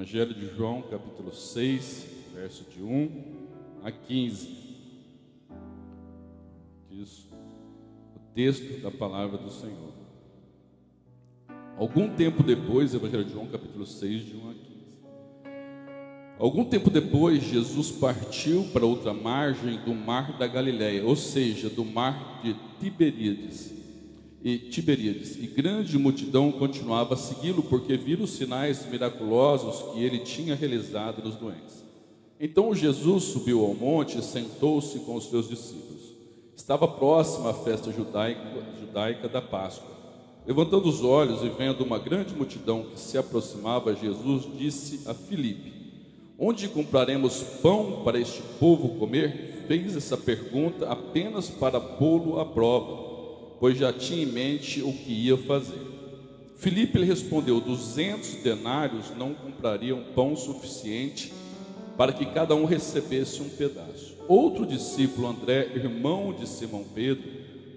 Evangelho de João, capítulo 6, verso de 1 a 15. Diz o texto da palavra do Senhor. Algum tempo depois, Evangelho de João, capítulo 6, de 1 a 15. Algum tempo depois, Jesus partiu para outra margem do mar da Galileia, ou seja, do mar de Tiberíades. E grande multidão continuava a segui-lo, porque viram os sinais miraculosos que ele tinha realizado nos doentes. Então Jesus subiu ao monte e sentou-se com os seus discípulos. Estava próxima a festa judaica da Páscoa. Levantando os olhos e vendo uma grande multidão que se aproximava, Jesus disse a Filipe: onde compraremos pão para este povo comer? Fez essa pergunta apenas para pô-lo à prova, pois já tinha em mente o que ia fazer. Filipe lhe respondeu: 200 denários não comprariam pão suficiente para que cada um recebesse um pedaço. Outro discípulo, André, irmão de Simão Pedro,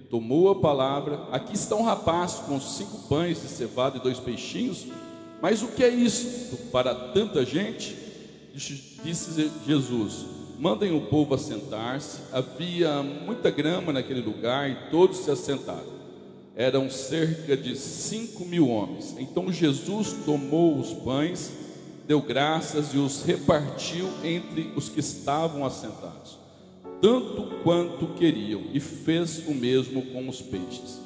tomou a palavra: aqui está um rapaz com 5 pães de cevada e 2 peixinhos, mas o que é isso para tanta gente? Disse Jesus: mandem o povo assentar-se. Havia muita grama naquele lugar e todos se assentaram. Eram cerca de 5.000 homens. Então Jesus tomou os pães, deu graças e os repartiu entre os que estavam assentados, tanto quanto queriam, e fez o mesmo com os peixes.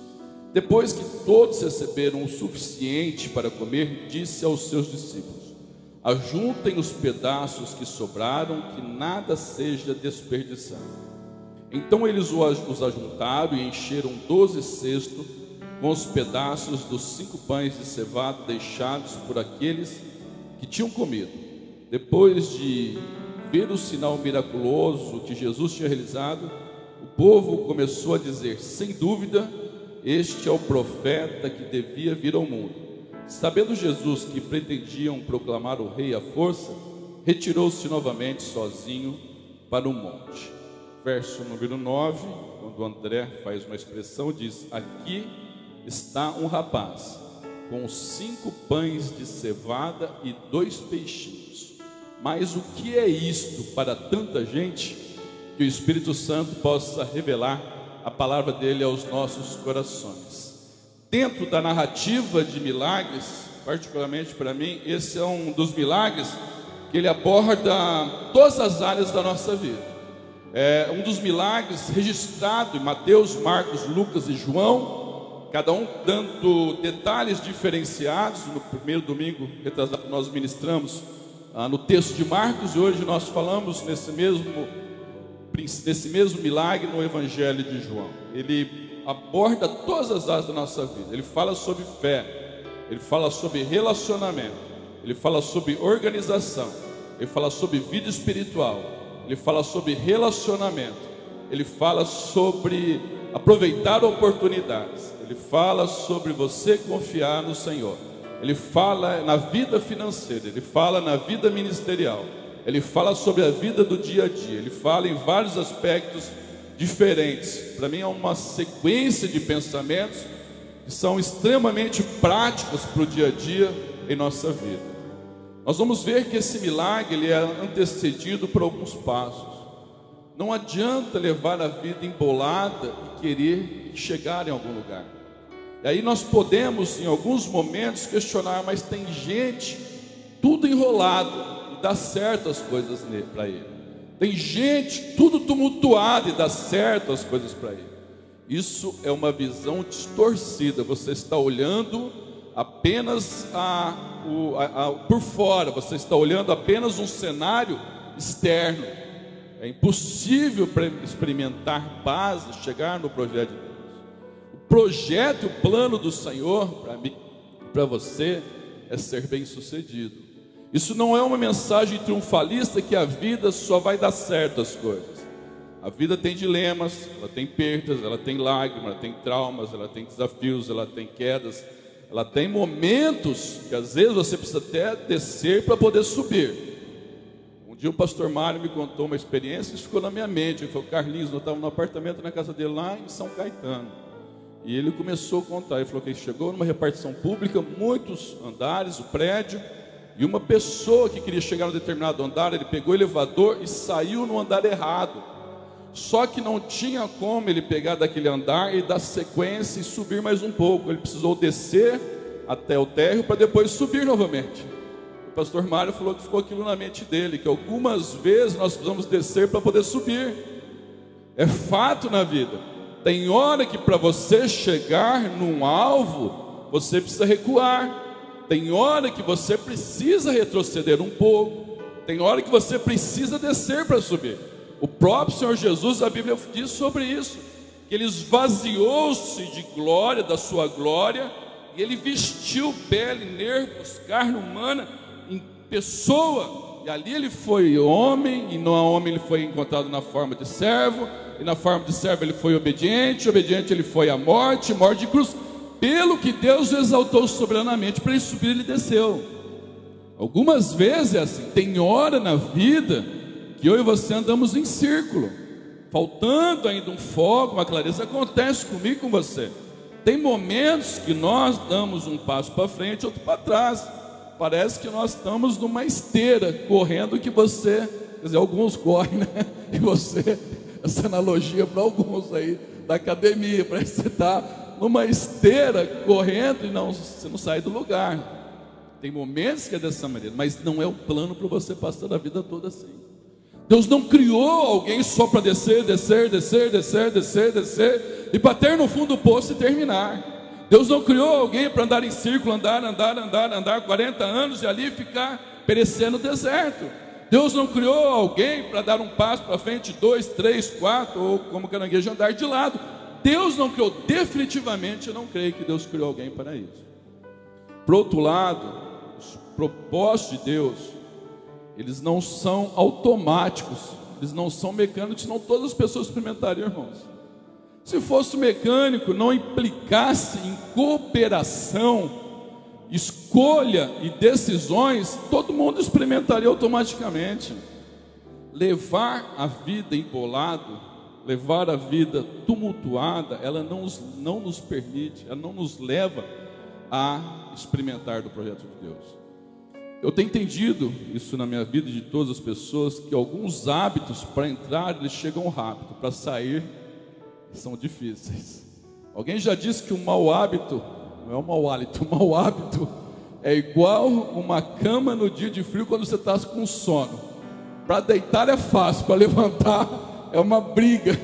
Depois que todos receberam o suficiente para comer, disse aos seus discípulos: ajuntem os pedaços que sobraram, que nada seja desperdiçado. Então eles os ajuntaram e encheram 12 cestos com os pedaços dos 5 pães de cevada deixados por aqueles que tinham comido. Depois de ver o sinal miraculoso que Jesus tinha realizado, o povo começou a dizer: sem dúvida, este é o profeta que devia vir ao mundo. Sabendo Jesus que pretendiam proclamar o rei à força, retirou-se novamente sozinho para o monte. Verso número 9, quando André faz uma expressão, diz: aqui está um rapaz com 5 pães de cevada e 2 peixinhos. Mas o que é isto para tanta gente? Que o Espírito Santo possa revelar a palavra dele aos nossos corações. Dentro da narrativa de milagres, particularmente para mim, esse é um dos milagres que ele aborda todas as áreas da nossa vida. É um dos milagres registrado em Mateus, Marcos, Lucas e João, cada um dando detalhes diferenciados. No primeiro domingo retrasado nós ministramos no texto de Marcos, e hoje nós falamos nesse mesmo milagre no Evangelho de João. Ele aborda todas as áreas da nossa vida. Ele fala sobre fé, ele fala sobre relacionamento, ele fala sobre organização, ele fala sobre vida espiritual, ele fala sobre relacionamento, ele fala sobre aproveitar oportunidades, ele fala sobre você confiar no Senhor, ele fala na vida financeira, ele fala na vida ministerial, ele fala sobre a vida do dia a dia, ele fala em vários aspectos diferentes. Para mim é uma sequência de pensamentos que são extremamente práticos para o dia a dia em nossa vida. Nós vamos ver que esse milagre ele é antecedido por alguns passos. Não adianta levar a vida embolada e querer chegar em algum lugar. E aí nós podemos em alguns momentos questionar: mas tem gente tudo enrolado e dá certo as coisas para ele. Tem gente tudo tumultuado e dá certo as coisas para ele. Isso é uma visão distorcida. Você está olhando apenas por fora. Você está olhando apenas um cenário externo. É impossível experimentar base, chegar no projeto de Deus. O projeto e o plano do Senhor para mim, para você, é ser bem sucedido. Isso não é uma mensagem triunfalista que a vida só vai dar certo as coisas. A vida tem dilemas, ela tem perdas, ela tem lágrimas, ela tem traumas, ela tem desafios, ela tem quedas, ela tem momentos que às vezes você precisa até descer para poder subir. Um dia o pastor Mário me contou uma experiência e ficou na minha mente. Ele falou: Carlinhos, nós estávamos no apartamento na casa dele lá em São Caetano. E ele começou a contar, ele falou que ele chegou numa repartição pública, muitos andares, o prédio, E uma pessoa que queria chegar a um determinado andar, ele pegou o elevador e saiu no andar errado. Só que não tinha como ele pegar daquele andar e dar sequência e subir mais um pouco. Ele precisou descer até o térreo para depois subir novamente. O pastor Mário falou que ficou aquilo na mente dele, que algumas vezes nós precisamos descer para poder subir. É fato na vida. Tem hora que para você chegar num alvo, você precisa recuar. Tem hora que você precisa retroceder um pouco. Tem hora que você precisa descer para subir. O próprio Senhor Jesus, a Bíblia diz sobre isso, que ele esvaziou-se de glória, da sua glória, e ele vestiu pele, nervos, carne humana, em pessoa. E ali ele foi homem, e não homem ele foi encontrado na forma de servo, e na forma de servo ele foi obediente ele foi à morte, morte de cruz. Pelo que Deus o exaltou soberanamente, para ele subir, ele desceu. Algumas vezes é assim. Tem hora na vida que eu e você andamos em círculo, faltando ainda um foco, uma clareza. Acontece comigo e com você. Tem momentos que nós damos um passo para frente, outro para trás. Parece que nós estamos numa esteira, correndo, que você, quer dizer, alguns correm, né? E você, essa analogia para alguns aí da academia, parece que você está numa esteira, correndo, e você não sai do lugar. Tem momentos que é dessa maneira, mas não é o plano para você passar a vida toda assim. Deus não criou alguém só para descer, e bater no fundo do poço e terminar. Deus não criou alguém para andar em círculo, andar 40 anos e ali ficar perecendo no deserto. Deus não criou alguém para dar um passo para frente, 2, 3, 4, ou como caranguejo andar de lado. Deus não criou, definitivamente eu não creio que Deus criou alguém para isso. Por outro lado, os propósitos de Deus, eles não são automáticos, eles não são mecânicos, senão todas as pessoas experimentariam, irmãos. Se fosse mecânico, não implicasse em cooperação, escolha e decisões, todo mundo experimentaria automaticamente. Levar a vida embolado, levar a vida tumultuada, ela não nos permite, ela não nos leva a experimentar do projeto de Deus. Eu tenho entendido isso na minha vida e de todas as pessoas, que alguns hábitos para entrar eles chegam rápido, para sair são difíceis. Alguém já disse que um mau hábito, não é um mau hálito, um mau hábito é igual uma cama no dia de frio quando você está com sono. Para deitar é fácil, para levantar é uma briga.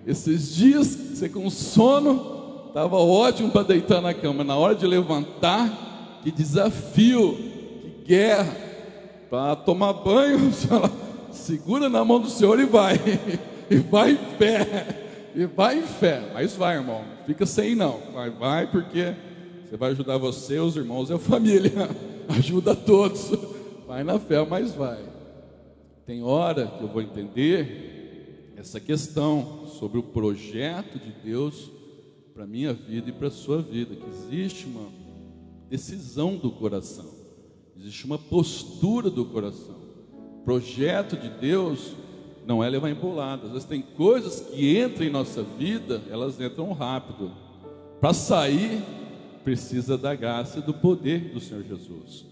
Esses dias, você com sono, estava ótimo para deitar na cama. Na hora de levantar, que desafio, que guerra. Para tomar banho, segura na mão do Senhor e vai. E vai em fé. E vai em fé. Mas vai, irmão. Fica sem ir não. Vai porque você vai ajudar você, os irmãos e a família. Ajuda todos. Vai na fé, mas vai. Tem hora que eu vou entender essa questão sobre o projeto de Deus para a minha vida e para a sua vida, que existe uma decisão do coração, existe uma postura do coração. O projeto de Deus não é levar embolada. Às vezes tem coisas que entram em nossa vida, elas entram rápido. Para sair, precisa da graça e do poder do Senhor Jesus.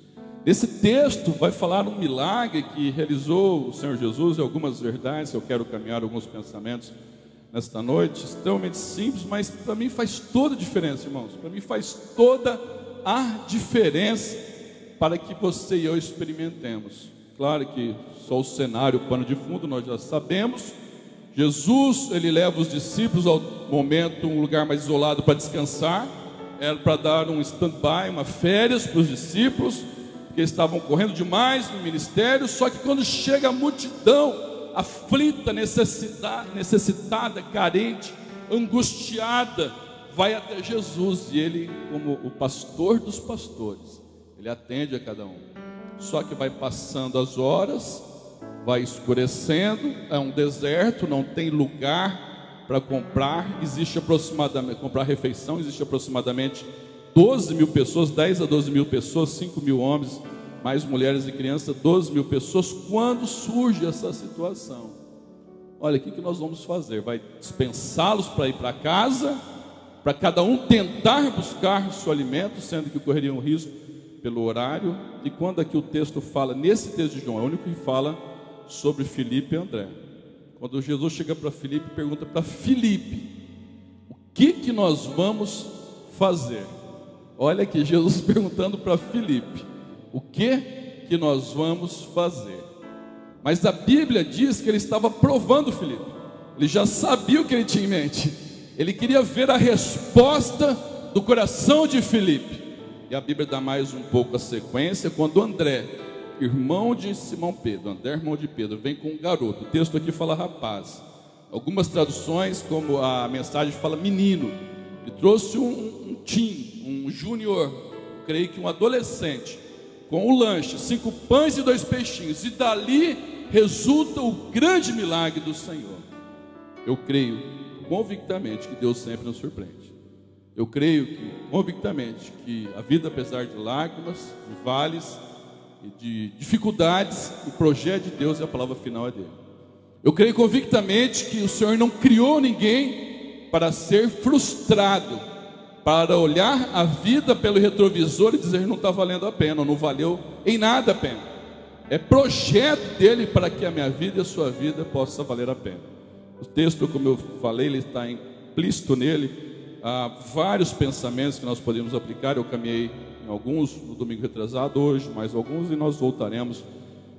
Esse texto vai falar um milagre que realizou o Senhor Jesus e algumas verdades. Eu quero caminhar alguns pensamentos nesta noite, extremamente simples, mas para mim faz toda a diferença, irmãos. Para mim faz toda a diferença para que você e eu experimentemos. Claro que só o cenário, o pano de fundo, nós já sabemos. Jesus, ele leva os discípulos ao momento, um lugar mais isolado para descansar. Era para dar um stand-by, uma férias para os discípulos, que estavam correndo demais no ministério. Só que quando chega a multidão aflita, necessitada, carente, angustiada, vai até Jesus, e ele, como o pastor dos pastores, ele atende a cada um. Só que vai passando as horas, vai escurecendo, é um deserto, não tem lugar para comprar, existe aproximadamente, comprar refeição, existe aproximadamente 12 mil pessoas, 10 a 12 mil pessoas, 5 mil homens, mais mulheres e crianças, 12 mil pessoas. Quando surge essa situação, olha, o que nós vamos fazer? Vai dispensá-los para ir para casa, para cada um tentar buscar seu alimento, sendo que correria um risco pelo horário, e quando aqui o texto fala, nesse texto de João, é o único que fala sobre Filipe e André. Quando Jesus chega para Filipe, pergunta para Filipe: o que nós vamos fazer? Olha aqui, Jesus perguntando para Filipe: o que nós vamos fazer? Mas a Bíblia diz que ele estava provando Filipe. Ele já sabia o que ele tinha em mente. Ele queria ver a resposta do coração de Filipe. E a Bíblia dá mais um pouco a sequência, quando André, irmão de Simão Pedro, André, irmão de Pedro, vem com um garoto. O texto aqui fala rapaz. Algumas traduções, como a mensagem, fala menino. Ele trouxe um teen, um júnior, creio que um adolescente, com o lanche, 5 pães e 2 peixinhos. E dali resulta o grande milagre do Senhor. Eu creio convictamente que Deus sempre nos surpreende. Eu creio convictamente que a vida, apesar de lágrimas, de vales e de dificuldades, o projeto de Deus e a palavra final é dele. Eu creio convictamente que o Senhor não criou ninguém para ser frustrado, para olhar a vida pelo retrovisor e dizer: não está valendo a pena, não valeu em nada a pena. É projeto dele para que a minha vida e a sua vida possa valer a pena. O texto, como eu falei, ele está implícito nele. Há vários pensamentos que nós podemos aplicar. Eu caminhei em alguns no domingo retrasado, hoje mais alguns, e nós voltaremos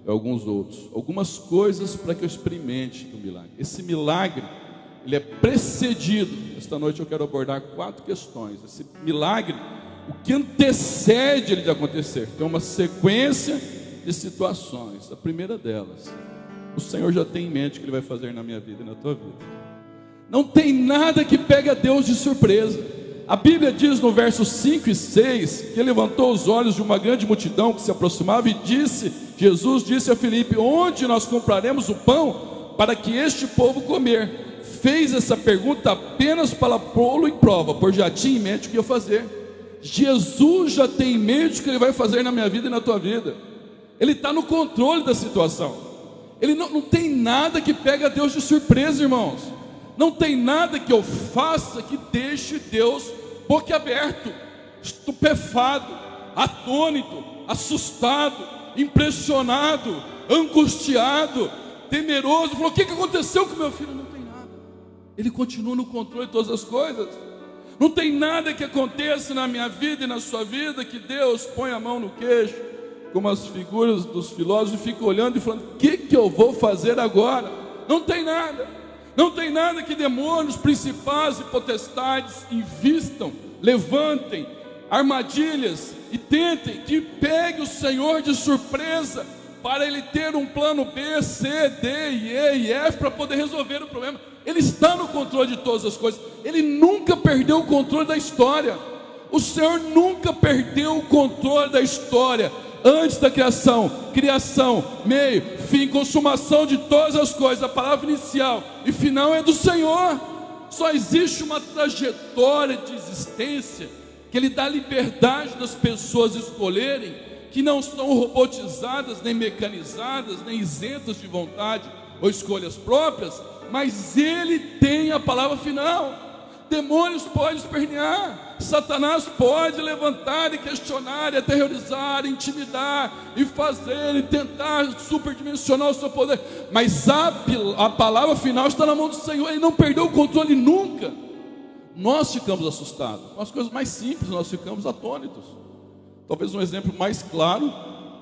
em alguns outros. Algumas coisas para que eu experimente do milagre. Esse milagre, ele é precedido. Esta noite eu quero abordar 4 questões. Esse milagre, o que antecede ele de acontecer? Tem uma sequência de situações. A primeira delas, o Senhor já tem em mente o que ele vai fazer na minha vida e na tua vida. Não tem nada que pegue a Deus de surpresa. A Bíblia diz no versos 5 e 6 que ele levantou os olhos de uma grande multidão que se aproximava e Jesus disse a Filipe: onde nós compraremos o pão para que este povo comer? Fez essa pergunta apenas para pô-lo em prova, pois já tinha em mente o que ia fazer. Jesus já tem em mente o que ele vai fazer na minha vida e na tua vida. Ele está no controle da situação. Ele não tem nada que pegue a Deus de surpresa, irmãos. Não tem nada que eu faça que deixe Deus boquiaberto, estupefado, atônito, assustado, impressionado, angustiado, temeroso. Falou: o que aconteceu com meu filho? Não tem nada. Ele continua no controle de todas as coisas. Não tem nada que aconteça na minha vida e na sua vida que Deus põe a mão no queixo, como as figuras dos filósofos, e fica olhando e falando: o que eu vou fazer agora? Não tem nada. Não tem nada que demônios, principados e potestades invistam, levantem armadilhas e tentem que pegue o Senhor de surpresa, para ele ter um plano B, C, D, E e F para poder resolver o problema. Ele está no controle de todas as coisas. Ele nunca perdeu o controle da história. O Senhor nunca perdeu o controle da história. Antes da criação, meio, fim, consumação de todas as coisas, a palavra inicial e final é do Senhor. Só existe uma trajetória de existência que Ele dá liberdade das pessoas escolherem, que não são robotizadas, nem mecanizadas, nem isentas de vontade ou escolhas próprias, mas Ele tem a palavra final. Demônios podem espernear, Satanás pode levantar e questionar, e aterrorizar, e intimidar, e fazer, e tentar superdimensionar o seu poder, mas a palavra final está na mão do Senhor. Ele não perdeu o controle nunca. Nós ficamos assustados com as coisas mais simples, nós ficamos atônitos. Talvez um exemplo mais claro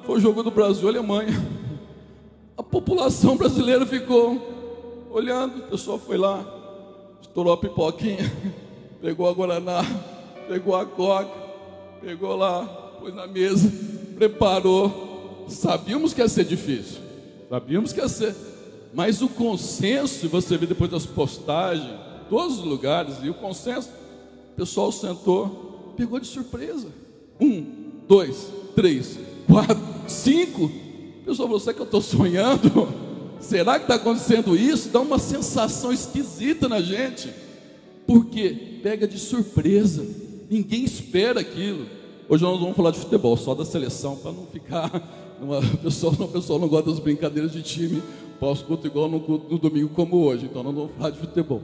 foi o jogo do Brasil e Alemanha. A população brasileira ficou olhando, o pessoal foi lá, estourou a pipoquinha, pegou a guaraná, pegou a coca, pegou lá, pôs na mesa, preparou. Sabíamos que ia ser difícil, sabíamos que ia ser, mas o consenso, e você vê depois das postagens, todos os lugares, e o consenso, o pessoal sentou, pegou de surpresa. 1, 2, 3, 4, 5. O pessoal falou: será que eu estou sonhando? Será que está acontecendo isso? Dá uma sensação esquisita na gente, porque pega de surpresa, ninguém espera aquilo. Hoje nós vamos falar de futebol, só da seleção, para não ficar o pessoal não gosta das brincadeiras de time pós-culto igual no domingo como hoje, então nós vamos falar de futebol.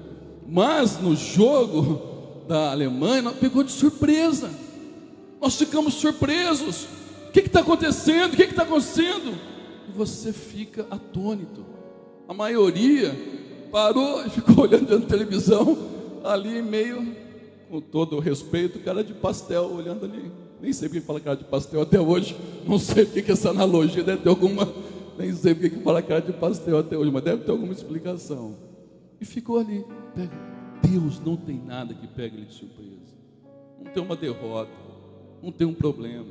Mas no jogo da Alemanha, nós pegou de surpresa, nós ficamos surpresos. que está acontecendo? O que está acontecendo? E você fica atônito. A maioria parou e ficou olhando a televisão, ali meio, com todo o respeito, cara de pastel, olhando ali. Nem sei porque fala cara de pastel até hoje, não sei porque que essa analogia deve ter alguma, nem sei porque que fala cara de pastel até hoje, mas deve ter alguma explicação. E ficou ali. Deus não tem nada que pegue ele de surpresa. Não tem uma derrota, não tem um problema,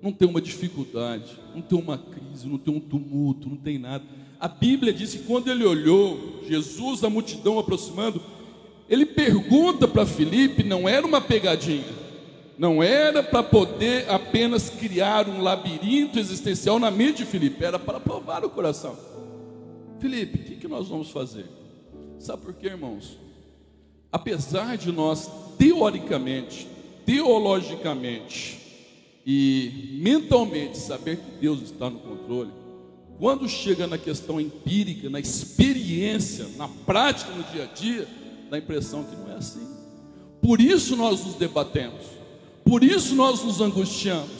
não tem uma dificuldade, não tem uma crise, não tem um tumulto, não tem nada. A Bíblia diz que quando ele olhou Jesus, a multidão aproximando, ele pergunta para Filipe, não era uma pegadinha, não era para poder apenas criar um labirinto existencial na mente de Filipe, era para provar o coração. Filipe, o que nós vamos fazer? Sabe por quê, irmãos? Apesar de nós teoricamente, teologicamente e mentalmente saber que Deus está no controle, quando chega na questão empírica, na experiência, na prática, no dia a dia, dá a impressão que não é assim. Por isso nós nos debatemos, por isso nós nos angustiamos,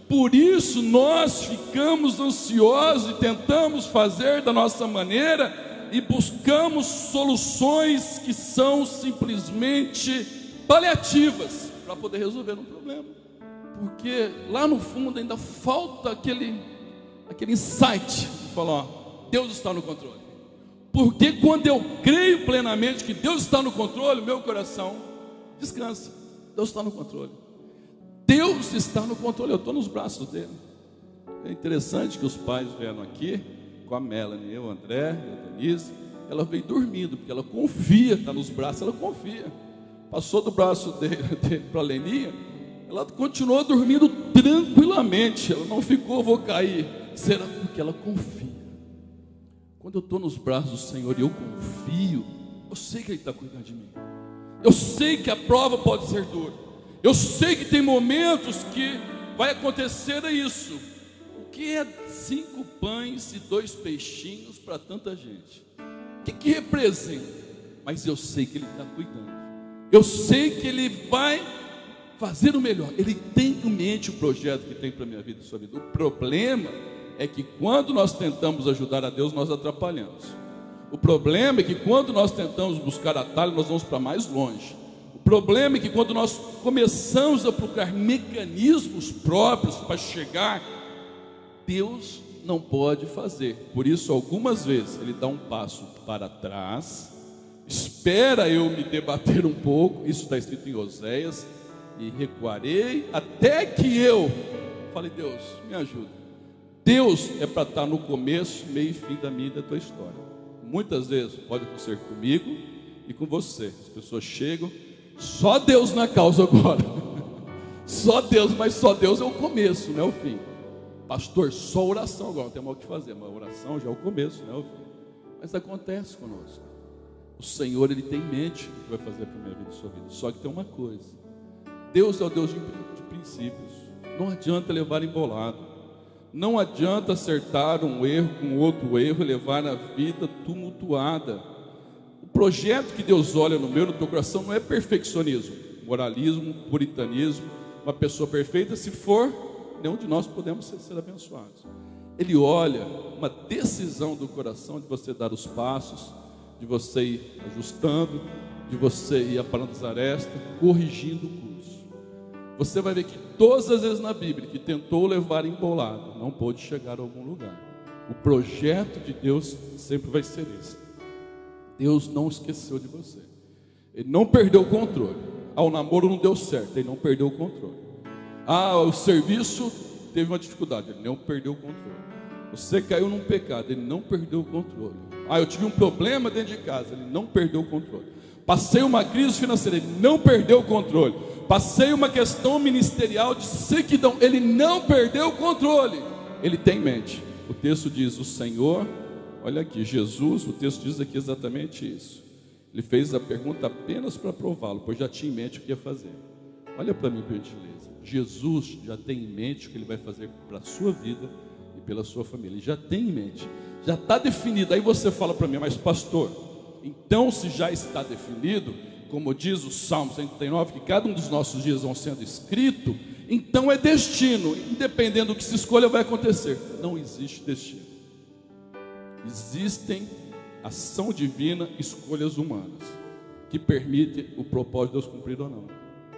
por isso nós ficamos ansiosos e tentamos fazer da nossa maneira e buscamos soluções que são simplesmente paliativas para poder resolver um problema, porque lá no fundo ainda falta aquele insight de falar, ó, Deus está no controle. Porque quando eu creio plenamente que Deus está no controle, meu coração descansa. Deus está no controle. Deus está no controle, eu estou nos braços dele. É interessante que os pais vieram aqui com a Melanie, eu, o André, a Denise. Ela veio dormindo, porque ela confia, está nos braços, ela confia. Passou do braço dele para a Leninha, ela continuou dormindo tranquilamente. Ela não ficou, vou cair. Será porque ela confia. Quando eu estou nos braços do Senhor e eu confio, eu sei que Ele está cuidando de mim. Eu sei que a prova pode ser dura. Eu sei que tem momentos que vai acontecer isso. O que é 5 pães e 2 peixinhos para tanta gente? O que representa? Mas eu sei que Ele está cuidando. Eu sei que Ele vai fazer o melhor. Ele tem em mente o projeto que tem para a minha vida e sua vida. O problema é que quando nós tentamos ajudar a Deus, nós atrapalhamos. O problema é que quando nós tentamos buscar atalho, nós vamos para mais longe. O problema é que quando nós começamos a procurar mecanismos próprios para chegar, Deus não pode fazer. Por isso, algumas vezes, Ele dá um passo para trás, espera eu me debater um pouco, isso está escrito em Oséias, e recuarei até que eu falei, Deus, me ajuda. Deus é para estar no começo, meio e fim da minha e da tua história. Muitas vezes pode acontecer comigo e com você. As pessoas chegam, só Deus na causa agora. Só Deus, mas só Deus é o começo, não é o fim. Pastor, só oração agora, não tem mais o que fazer, mas oração já é o começo, não é o fim. Mas acontece conosco. O Senhor, Ele tem em mente o que vai fazer para a minha vida e sua vida. Só que tem uma coisa: Deus é o Deus de princípios. Não adianta levar embolado. Não adianta acertar um erro com outro erro e levar a vida tumultuada. O projeto que Deus olha no meu e no teu coração não é perfeccionismo, moralismo, puritanismo, uma pessoa perfeita. Se for, nenhum de nós podemos ser abençoados. Ele olha uma decisão do coração de você dar os passos, de você ir ajustando, de você ir aparando as arestas, corrigindo o curso. Você vai ver que todas as vezes na Bíblia que tentou levar embolado, não pôde chegar a algum lugar. O projeto de Deus sempre vai ser esse. Deus não esqueceu de você. Ele não perdeu o controle. O namoro não deu certo, Ele não perdeu o controle. O serviço teve uma dificuldade, Ele não perdeu o controle. Você caiu num pecado, Ele não perdeu o controle. Eu tive um problema dentro de casa, Ele não perdeu o controle. Passei uma crise financeira, Ele não perdeu o controle. Passei uma questão ministerial de sequidão, Ele não perdeu o controle. Ele tem em mente. O texto diz, o Senhor, olha aqui, Jesus, o texto diz aqui exatamente isso. Ele fez a pergunta apenas para prová-lo, pois já tinha em mente o que ia fazer. Olha para mim, por gentileza. Jesus já tem em mente o que Ele vai fazer para a sua vida e pela sua família. Ele já tem em mente, já está definido. Aí você fala para mim, mas pastor, então se já está definido, como diz o Salmo 139, que cada um dos nossos dias vão sendo escritos, então é destino, independente do que se escolha, vai acontecer. Não existe destino. Existem ação divina, escolhas humanas, que permitem o propósito de Deus cumprir ou não.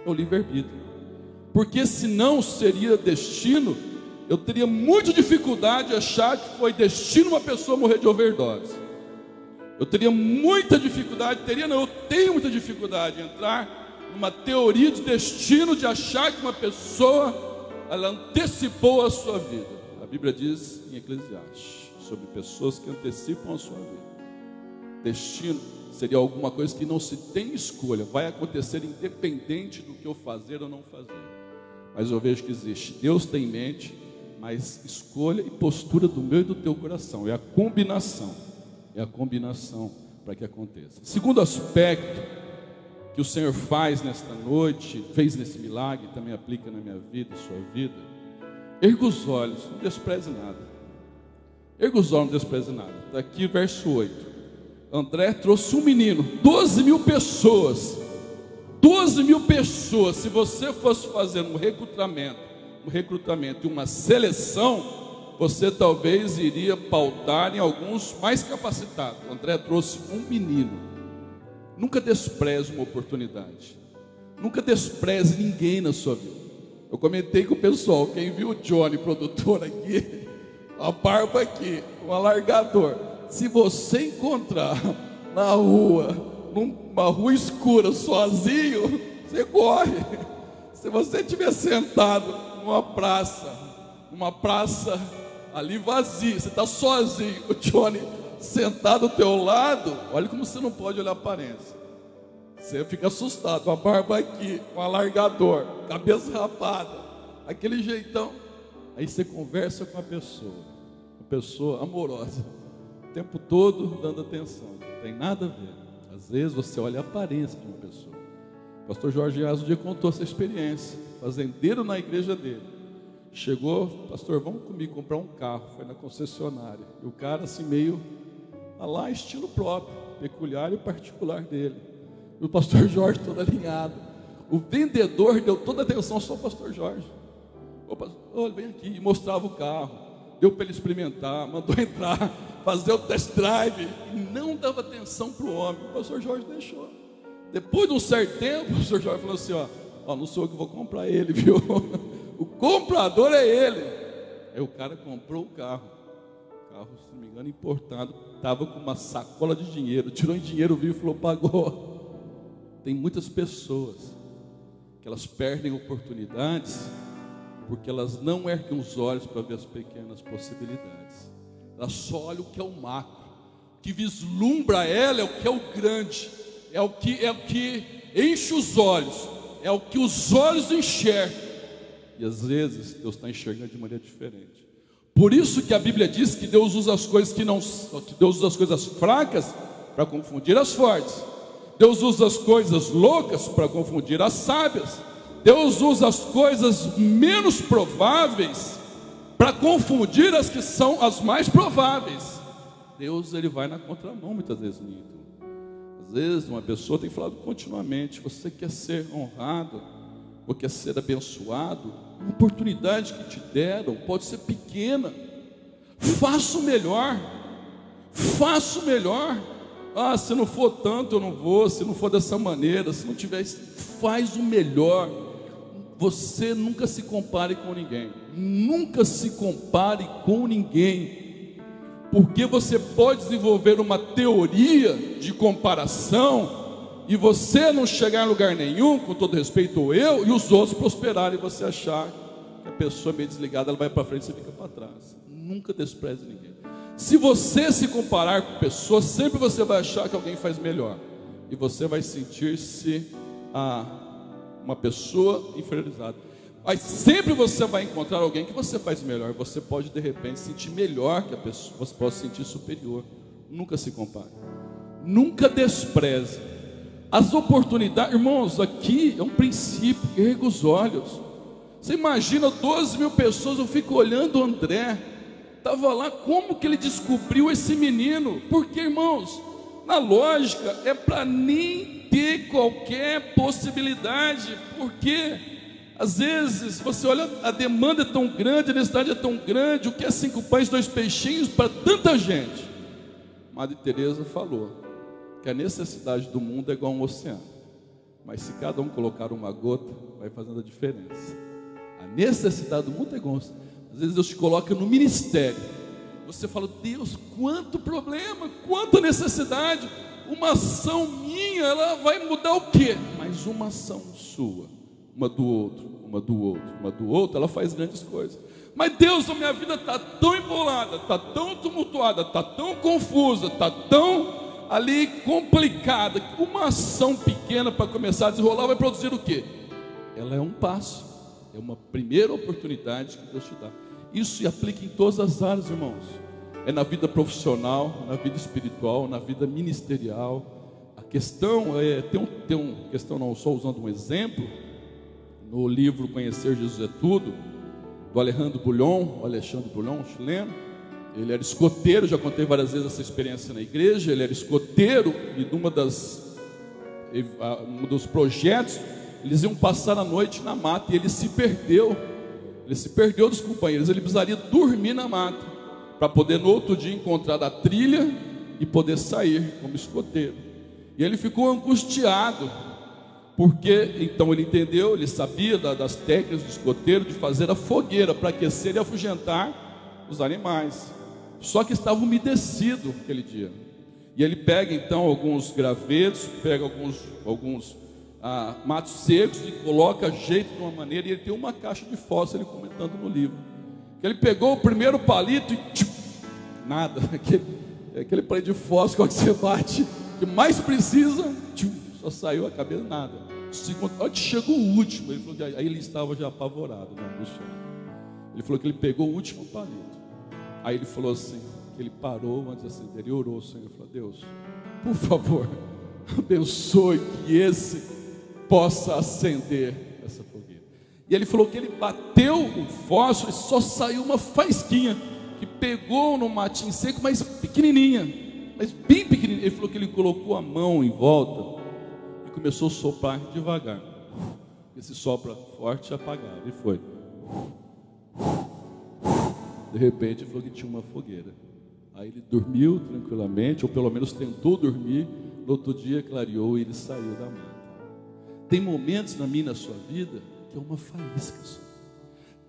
É o livre-arbítrio. Porque senão seria destino, eu teria muita dificuldade de achar que foi destino uma pessoa morrer de overdose. Eu teria muita dificuldade, eu tenho muita dificuldade de entrar numa teoria de destino, de achar que uma pessoa, ela antecipou a sua vida. A Bíblia diz em Eclesiastes, sobre pessoas que antecipam a sua vida. Destino seria alguma coisa que não se tem escolha, vai acontecer independente do que eu fazer ou não fazer. Mas eu vejo que existe, Deus tem em mente, mas escolha e postura do meu e do teu coração, é a combinação para que aconteça. Segundo aspecto que o Senhor faz nesta noite, fez nesse milagre, também aplica na minha vida, sua vida. Erga os olhos, não despreze nada. Erga os olhos, não despreze nada. Está aqui verso 8. André trouxe um menino, 12 mil pessoas. 12 mil pessoas. Se você fosse fazer um recrutamento e uma seleção, você talvez iria pautar em alguns mais capacitados. André trouxe um menino. Nunca despreze uma oportunidade. Nunca despreze ninguém na sua vida. Eu comentei com o pessoal, quem viu o Johnny, produtor aqui, a barba aqui, um alargador. Se você encontrar na rua, numa rua escura, sozinho, você corre. Se você estiver sentado numa praça ali vazia, você está sozinho, o Johnny sentado ao teu lado, olha como você não pode olhar a aparência. Você fica assustado, uma barba aqui, um alargador, cabeça rapada, aquele jeitão. Aí você conversa com a pessoa amorosa, o tempo todo dando atenção, não tem nada a ver. Às vezes você olha a aparência de uma pessoa. O pastor Jorge Azo um dia contou essa experiência, fazendeiro na igreja dele. Chegou, pastor, vamos comigo comprar um carro, foi na concessionária. E o cara assim meio, lá estilo próprio, peculiar e particular dele. E o pastor Jorge todo alinhado. O vendedor deu toda a atenção só ao pastor Jorge. Olha, vem aqui, e mostrava o carro. Deu para ele experimentar, mandou entrar, fazer o test drive. E não dava atenção para o homem. O pastor Jorge deixou. Depois de um certo tempo, o pastor Jorge falou assim, ó, não sou eu que vou comprar ele, viu? O comprador é ele. Aí o cara comprou o carro. O carro, se não me engano, importado. Estava com uma sacola de dinheiro. Tirou em dinheiro, viu e falou, pagou. Tem muitas pessoas que elas perdem oportunidades porque elas não erguem os olhos para ver as pequenas possibilidades. Elas só olham o que é o macro. O que vislumbra ela é o que é o grande. É o que enche os olhos. É o que os olhos enxergam. E às vezes Deus está enxergando de maneira diferente. Por isso que a Bíblia diz que Deus usa as coisas que Deus usa as coisas fracas para confundir as fortes. Deus usa as coisas loucas para confundir as sábias. Deus usa as coisas menos prováveis para confundir as que são as mais prováveis. Deus, ele vai na contramão muitas vezes nisso. Às vezes uma pessoa tem falado continuamente, você quer ser honrado, ou quer ser abençoado, uma oportunidade que te deram pode ser pequena. Faça o melhor. Faça o melhor. Se não for tanto eu não vou, se não for dessa maneira, se não tiver, faz o melhor. Você nunca se compare com ninguém. Nunca se compare com ninguém. Porque você pode desenvolver uma teoria de comparação e você não chegar em lugar nenhum, com todo respeito eu, e os outros prosperarem e você achar que a pessoa é meio desligada, ela vai para frente e você fica para trás. Nunca despreze ninguém. Se você se comparar com pessoas, sempre você vai achar que alguém faz melhor. E você vai sentir-se uma pessoa inferiorizada. Mas sempre você vai encontrar alguém que você faz melhor. Você pode de repente sentir melhor que a pessoa. Você pode se sentir superior. Nunca se compare. Nunca despreze as oportunidades. Irmãos, aqui é um princípio. Erga os olhos. Você imagina 12 mil pessoas. Eu fico olhando o André. Estava lá, como que ele descobriu esse menino? Porque, irmãos, na lógica é para nem ter qualquer possibilidade. Porque Às vezes você olha, a demanda é tão grande, a necessidade é tão grande. O que é 5 pães e 2 peixinhos para tanta gente? Madre Teresa falou que a necessidade do mundo é igual a um oceano, mas se cada um colocar uma gota, vai fazendo a diferença. A necessidade do mundo é igual a um oceano. Às vezes Deus te coloca no ministério, você fala: Deus, quanto problema, quanta necessidade. Uma ação minha, ela vai mudar o quê? Mas uma ação sua, uma do outro, uma do outro, uma do outro, ela faz grandes coisas. Mas Deus, a minha vida está tão embolada, está tão tumultuada, está tão confusa, está tão ali complicada, que uma ação pequena para começar a desenrolar vai produzir o quê? Ela é um passo, é uma primeira oportunidade que Deus te dá. Isso se aplica em todas as áreas, irmãos. É na vida profissional, na vida espiritual, na vida ministerial. A questão é, só usando um exemplo, no livro Conhecer Jesus é Tudo, do Alexandre Bullion, chileno. Ele era escoteiro, já contei várias vezes essa experiência na igreja. Ele era escoteiro e um dos projetos, eles iam passar a noite na mata e ele se perdeu. Ele se perdeu dos companheiros, ele precisaria dormir na mata para poder no outro dia encontrar a trilha e poder sair como escoteiro. E ele ficou angustiado, porque então ele entendeu, ele sabia das técnicas do escoteiro, de fazer a fogueira para aquecer e afugentar os animais. Só que estava umedecido aquele dia. E ele pega então alguns gravetos, pega alguns matos secos e coloca jeito de uma maneira. E ele tem uma caixa de fósforo, ele comentando no livro, que ele pegou o primeiro palito e nada, aquele palito de fósforo que você bate, que mais precisa, só saiu a cabeça, nada. Onde chegou o último, ele falou que aí ele estava já apavorado, ele falou que ele pegou o último palito. Aí ele falou assim, que ele parou antes de acender e orou ao Senhor, ele falou: Deus, por favor, abençoe que esse possa acender essa fogueira. E ele falou que ele bateu o fósforo e só saiu uma faísquinha, que pegou no matinho seco, mas pequenininha, mas bem pequenininha. Ele falou que ele colocou a mão em volta e começou a soprar devagar. Esse sopra forte apagava, e foi. De repente ele falou que tinha uma fogueira. Aí ele dormiu tranquilamente, ou pelo menos tentou dormir. No outro dia clareou e ele saiu da mata. Tem momentos na minha e na sua vida que é uma faísca só.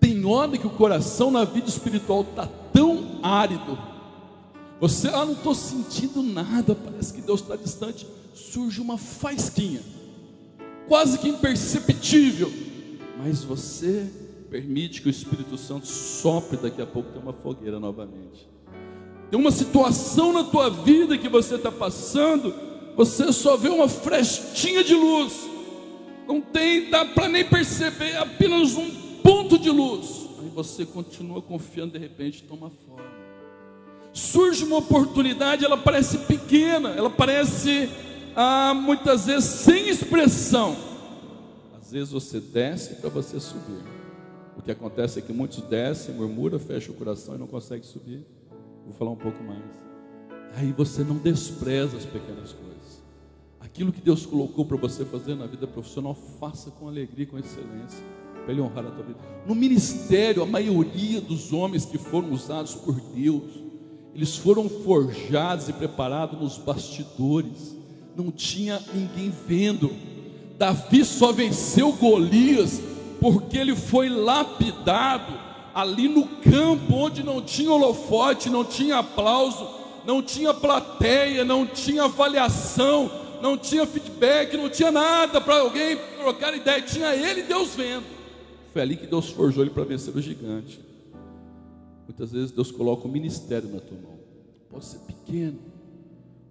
Tem hora que o coração na vida espiritual está tão árido, você, não estou sentindo nada, parece que Deus está distante. Surge uma faísquinha, quase que imperceptível, mas você permite que o Espírito Santo sopre, daqui a pouco tem uma fogueira novamente. Tem uma situação na tua vida que você está passando, você só vê uma frestinha de luz, não dá para nem perceber, apenas um ponto de luz. Aí você continua confiando, de repente toma forma. Surge uma oportunidade, ela parece pequena, ela parece muitas vezes sem expressão. Às vezes você desce para você subir. O que acontece é que muitos descem, murmuram, fecham o coração e não conseguem subir. Vou falar um pouco mais. Aí você não despreza as pequenas coisas. Aquilo que Deus colocou para você fazer na vida profissional, faça com alegria, com excelência, para Ele honrar a tua vida. No ministério, a maioria dos homens que foram usados por Deus, eles foram forjados e preparados nos bastidores. Não tinha ninguém vendo. Davi só venceu Golias porque ele foi lapidado ali no campo, onde não tinha holofote, não tinha aplauso, não tinha plateia, não tinha avaliação, não tinha feedback, não tinha nada para alguém trocar ideia, tinha ele e Deus vendo. Foi ali que Deus forjou ele para vencer o gigante. Muitas vezes Deus coloca um ministério na tua mão. Pode ser pequeno,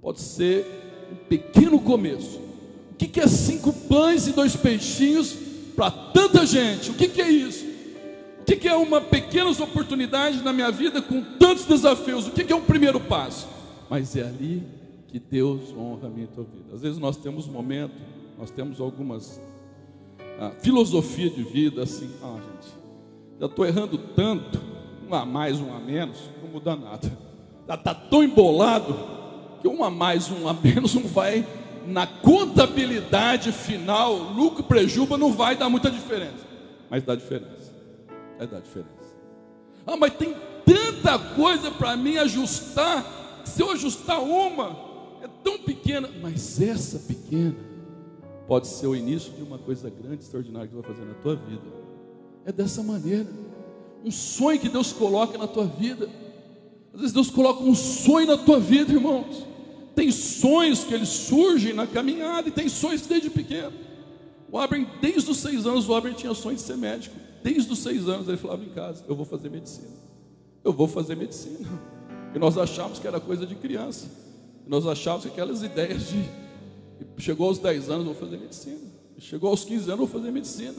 pode ser um pequeno começo. O que é 5 pães e 2 peixinhos para tanta gente? O que é isso? O que é uma pequena oportunidade na minha vida com tantos desafios? O que é um primeiro passo? Mas é ali que Deus honra a minha e a tua vida. Às vezes nós temos momentos, nós temos algumas filosofia de vida assim, gente, já estou errando tanto, um a mais, um a menos, não muda nada. Já está tão embolado que um a mais, um a menos não vai, na contabilidade final, lucro e prejuízo não vai dar muita diferença. mas dá diferença. Dá diferença. Ah, mas tem tanta coisa para mim ajustar, se eu ajustar uma, é tão pequena, mas essa pequena pode ser o início de uma coisa grande, extraordinária que você vai fazer na tua vida. É dessa maneira. Um sonho que Deus coloca na tua vida. Às vezes Deus coloca um sonho na tua vida, irmãos. Tem sonhos que eles surgem na caminhada, e tem sonhos desde pequeno. O Abraham, desde os 6 anos, o Abraham tinha sonho de ser médico. Desde os 6 anos ele falava em casa: eu vou fazer medicina. Eu vou fazer medicina. E nós achávamos que era coisa de criança. E nós achávamos que aquelas ideias de... Chegou aos 10 anos, vou fazer medicina. Chegou aos 15 anos, vou fazer medicina.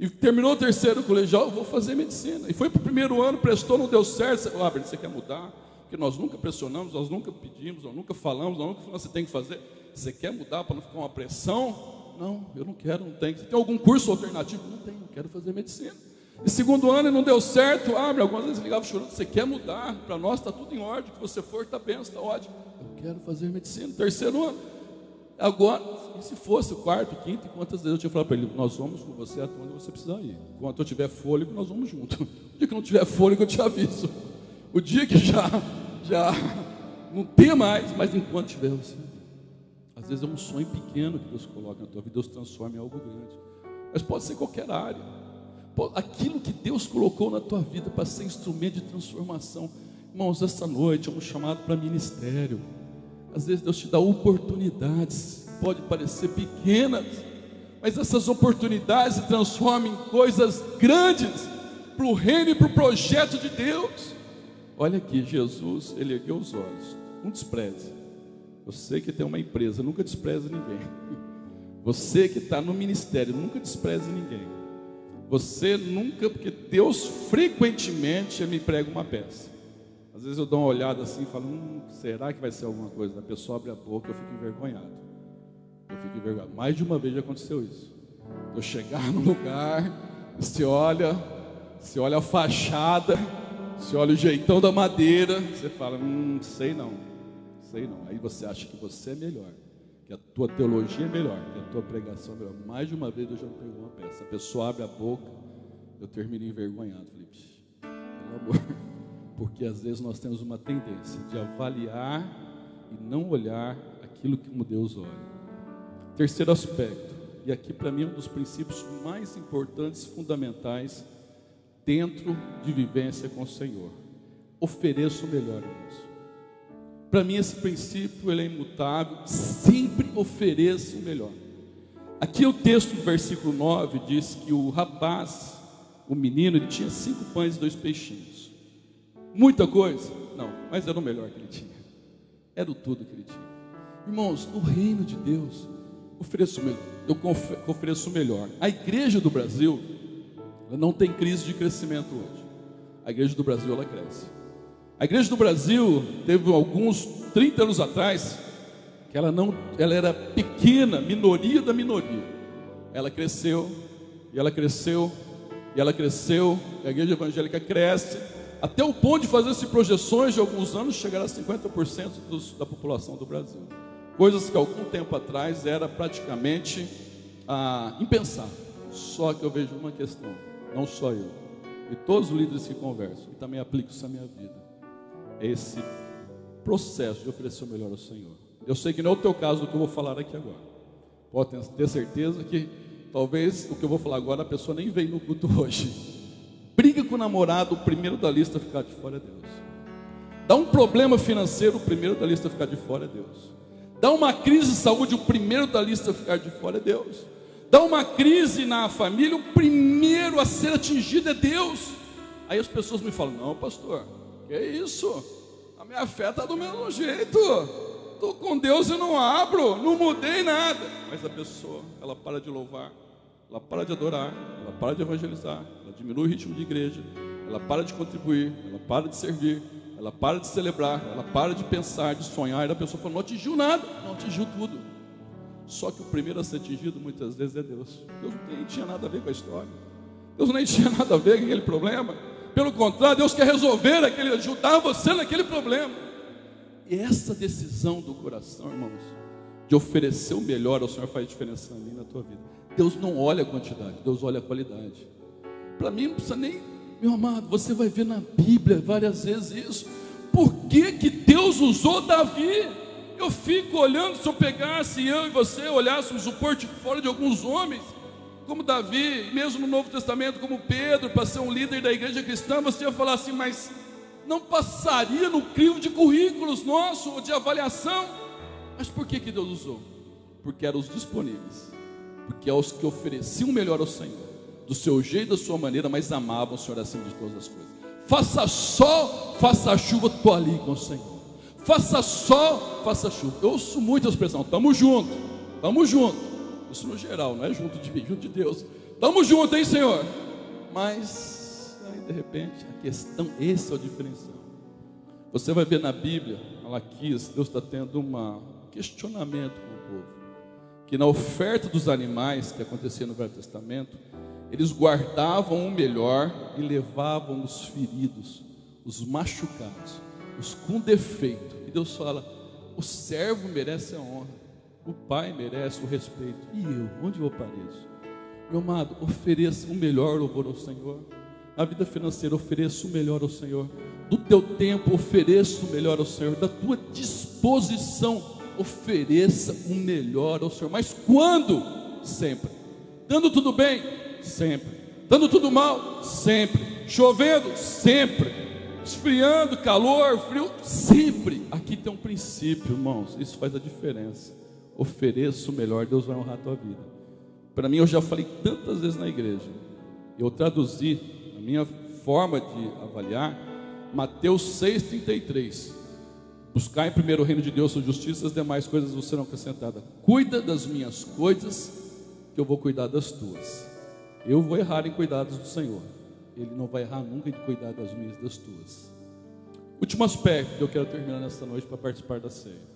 E terminou o 3º colegial, vou fazer medicina. E foi para o 1º ano, prestou, não deu certo. Você falou: Abraham, você quer mudar? Porque nós nunca pressionamos, nós nunca pedimos, nós nunca falamos, nós nunca falamos, você tem que fazer. Você quer mudar para não ficar uma pressão? Não, eu não quero, não tenho. Você tem algum curso alternativo? Não tenho, eu quero fazer medicina. E 2º ano e não deu certo. Abraham, algumas vezes ligava chorando: você quer mudar? Para nós está tudo em ordem, que você for, está bem, está ótimo. Eu quero fazer medicina. 3º ano. Agora, e se fosse o 4º, 5º, e quantas vezes eu tinha falado para ele: nós vamos com você até onde você precisar ir. Enquanto eu tiver fôlego, nós vamos junto. O dia que não tiver fôlego, eu te aviso. O dia que já não tenha mais, mas enquanto tiver, você... Às vezes é um sonho pequeno que Deus coloca na tua vida, Deus transforma em algo grande. Mas pode ser qualquer área. Aquilo que Deus colocou na tua vida para ser instrumento de transformação. Irmãos, esta noite é um chamado para ministério. Às vezes Deus te dá oportunidades, pode parecer pequenas, mas essas oportunidades se transformam em coisas grandes para o reino e para o projeto de Deus. Olha aqui, Jesus, ele ergueu os olhos. Não despreze. Você que tem uma empresa, nunca despreze ninguém. Você que está no ministério, nunca despreze ninguém. Você nunca, porque Deus frequentemente me prega uma peça. Às vezes eu dou uma olhada assim e falo: será que vai ser alguma coisa? A pessoa abre a boca, eu fico envergonhado. Mais de uma vez já aconteceu isso. Eu chegar no lugar, você olha a fachada, você olha o jeitão da madeira, você fala: sei não. Aí você acha que você é melhor, que a tua teologia é melhor, que a tua pregação é melhor. Mais de uma vez eu já me pego uma peça. A pessoa abre a boca, eu termino envergonhado. Falei: pelo amor. Porque às vezes nós temos uma tendência de avaliar e não olhar aquilo que como Deus olha. 3º aspecto, e aqui para mim é um dos princípios mais importantes, fundamentais, dentro de vivência com o Senhor: ofereça o melhor, irmãos. Para mim esse princípio ele é imutável, sempre ofereça o melhor. Aqui o texto do versículo 9 diz que o rapaz, o menino, ele tinha 5 pães e 2 peixinhos. Muita coisa? Não, mas era o melhor que ele tinha. Era o tudo que ele tinha. Irmãos, no reino de Deus, ofereça o melhor. Eu ofereço o melhor. A igreja do Brasil, ela não tem crise de crescimento hoje. A igreja do Brasil, ela cresce. A igreja do Brasil teve alguns 30 anos atrás que ela era pequena, minoria da minoria. Ela cresceu, e ela cresceu, e ela cresceu. A igreja evangélica cresce até o ponto de fazer-se projeções de alguns anos chegar a 50% da população do Brasil. Coisas que algum tempo atrás era praticamente impensável. Só que eu vejo uma questão, não só eu, e todos os líderes que conversam, e também aplico isso na minha vida, é esse processo de oferecer o melhor ao Senhor. Eu sei que não é o teu caso do que eu vou falar aqui agora. Pode ter certeza que talvez o que eu vou falar agora a pessoa nem veio no culto hoje. Briga com o namorado, o primeiro da lista a ficar de fora é Deus. Dá um problema financeiro, o primeiro da lista a ficar de fora é Deus. Dá uma crise de saúde, o primeiro da lista a ficar de fora é Deus. Dá uma crise na família, o primeiro a ser atingido é Deus. Aí as pessoas me falam: não, pastor, que isso? A minha fé está do mesmo jeito. Estou com Deus e não abro, não mudei nada. Mas a pessoa, ela para de louvar, ela para de adorar, ela para de evangelizar, ela diminui o ritmo de igreja, ela para de contribuir, ela para de servir, ela para de celebrar, ela para de pensar, de sonhar. E a pessoa fala: não atingiu nada. Não, atingiu tudo. Só que o primeiro a ser atingido muitas vezes é Deus. Deus nem tinha nada a ver com a história. Deus nem tinha nada a ver com aquele problema. Pelo contrário, Deus quer resolver ajudar você naquele problema. E essa decisão do coração, irmãos, de oferecer o melhor ao Senhor faz diferença na minha e na tua vida. Deus não olha a quantidade, Deus olha a qualidade. Para mim não precisa nem, meu amado, você vai ver na Bíblia várias vezes isso. Por que que Deus usou Davi? Eu fico olhando, se eu pegasse, eu e você olhássemos o portfólio de alguns homens, como Davi, mesmo no Novo Testamento, como Pedro, para ser um líder da igreja cristã, você ia falar assim, mas não passaria no crivo de currículos nosso, ou de avaliação. Mas por que que Deus usou? Porque eram os disponíveis, porque eram os que ofereciam o melhor ao Senhor, do seu jeito, da sua maneira, mas amavam o Senhor acima de todas as coisas. Faça sol, faça chuva, estou ali com o Senhor. Faça sol, faça chuva. Eu ouço muito a expressão, estamos juntos, estamos juntos. Isso no geral, não é junto de mim, junto de Deus. Estamos juntos, hein, Senhor? Mas, aí de repente, a questão, esse é o diferencial. Você vai ver na Bíblia, Malaquias, Deus está tendo um questionamento com o povo. Que na oferta dos animais, que acontecia no Velho Testamento, eles guardavam o melhor e levavam os feridos, os machucados, os com defeito. E Deus fala, o servo merece a honra, o pai merece o respeito. E eu, onde eu apareço? Meu amado, ofereça o melhor louvor ao Senhor. Na vida financeira, ofereça o melhor ao Senhor. Do teu tempo, ofereça o melhor ao Senhor. Da tua disposição, ofereça o melhor ao Senhor. Mas quando? Sempre. Dando tudo bem? Sempre. Dando tudo mal? Sempre. Chovendo? Sempre. Esfriando, calor, frio? Sempre. Aqui tem um princípio, irmãos. Isso faz a diferença. Ofereça o melhor, Deus vai honrar a tua vida. Para mim, eu já falei tantas vezes na igreja. Eu traduzi, a minha forma de avaliar, Mateus 6,33. Buscar em primeiro o reino de Deus, sua justiça, as demais coisas vos serão acrescentadas. Cuida das minhas coisas, que eu vou cuidar das tuas. Eu vou errar em cuidar do Senhor. Ele não vai errar nunca em cuidar das minhas e das tuas. Último aspecto que eu quero terminar nesta noite para participar da ceia.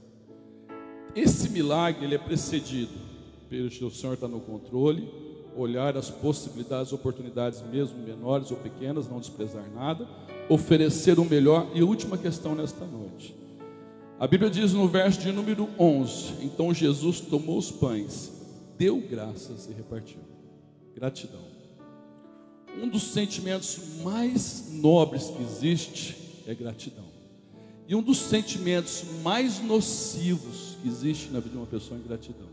Esse milagre, ele é precedido pelo o Senhor está no controle, olhar as possibilidades, oportunidades mesmo menores ou pequenas, não desprezar nada, oferecer o melhor. E a última questão nesta noite, a Bíblia diz no verso de número 11, então Jesus tomou os pães, deu graças e repartiu. Gratidão. Um dos sentimentos mais nobres que existe é gratidão. E um dos sentimentos mais nocivos que existe na vida de uma pessoa é ingratidão.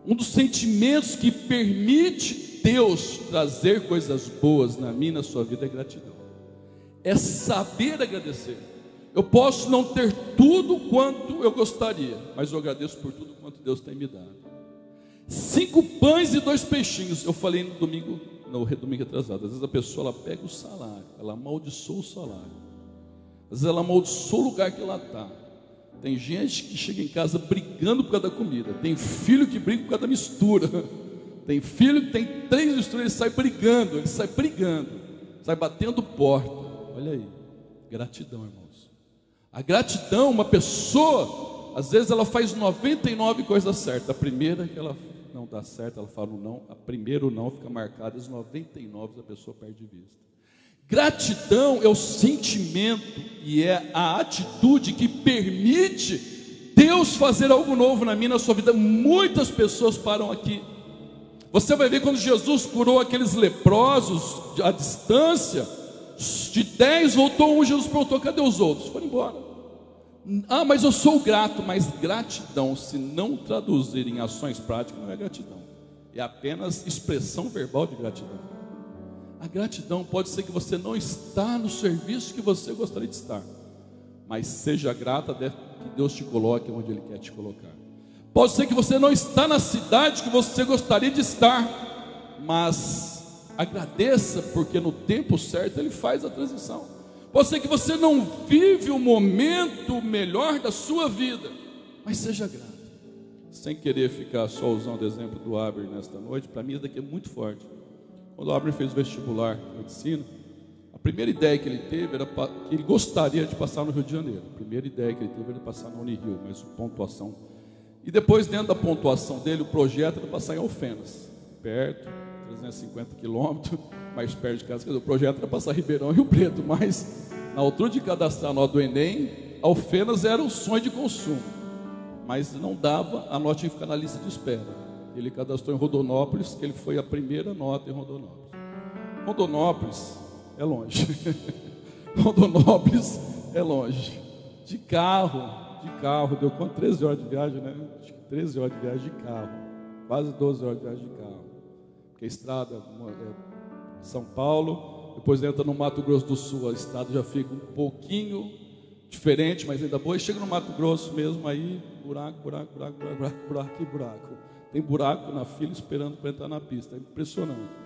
Um dos sentimentos que permite Deus trazer coisas boas na minha e na sua vida é gratidão. É saber agradecer. Eu posso não ter tudo quanto eu gostaria, mas eu agradeço por tudo quanto Deus tem me dado. 5 pães e 2 peixinhos. Eu falei no domingo atrasado. Às vezes a pessoa, ela pega o salário, ela amaldiçoa o salário. Às vezes ela amaldiçoa o lugar que ela está. Tem gente que chega em casa brigando por causa da comida. Tem filho que briga por causa da mistura. Tem filho que tem 3 misturas, ele sai brigando, sai batendo porta. Olha aí, gratidão, irmãos. A gratidão, uma pessoa, às vezes ela faz 99 coisas certas. A primeira que ela não dá certo, ela fala um não. A primeira o não fica marcada, as 99 a pessoa perde de vista. Gratidão é o sentimento e é a atitude que permite Deus fazer algo novo na minha e na sua vida. Muitas pessoas param aqui. Você vai ver quando Jesus curou aqueles leprosos à distância, de 10 voltou um, Jesus perguntou, cadê os outros? Foram embora. Ah, mas eu sou grato. Mas gratidão, se não traduzir em ações práticas, não é gratidão. É apenas expressão verbal de gratidão. A gratidão pode ser que você não está no serviço que você gostaria de estar, mas seja grata até que Deus te coloque onde Ele quer te colocar. Pode ser que você não está na cidade que você gostaria de estar, mas agradeça, porque no tempo certo Ele faz a transição. Pode ser que você não vive o momento melhor da sua vida, mas seja grato. Sem querer ficar só usando o exemplo do Abner nesta noite, para mim isso daqui é muito forte. Quando o Abner fez o vestibular de medicina, a primeira ideia que ele teve era que ele gostaria de passar no Rio de Janeiro. A primeira ideia que ele teve era passar na Unirio, mas pontuação. E depois, dentro da pontuação dele, o projeto era passar em Alfenas, perto, 350 quilômetros, mais perto de casa. O projeto era passar Ribeirão e Rio Preto, mas na altura de cadastrar a nota do Enem, Alfenas era um sonho de consumo, mas não dava, a nota tinha que ficar na lista de espera. Ele cadastrou em Rondonópolis, que ele foi a primeira nota em Rondonópolis. Rondonópolis é longe. Rondonópolis é longe. De carro, deu quanto? 13 horas de viagem, né? Acho que 13 horas de viagem de carro. Quase 12 horas de viagem de carro. Porque a estrada é São Paulo, depois entra no Mato Grosso do Sul, a estrada já fica um pouquinho diferente, mas ainda boa. E chega no Mato Grosso mesmo, aí buraco. Tem buraco na fila esperando para entrar na pista. É impressionante.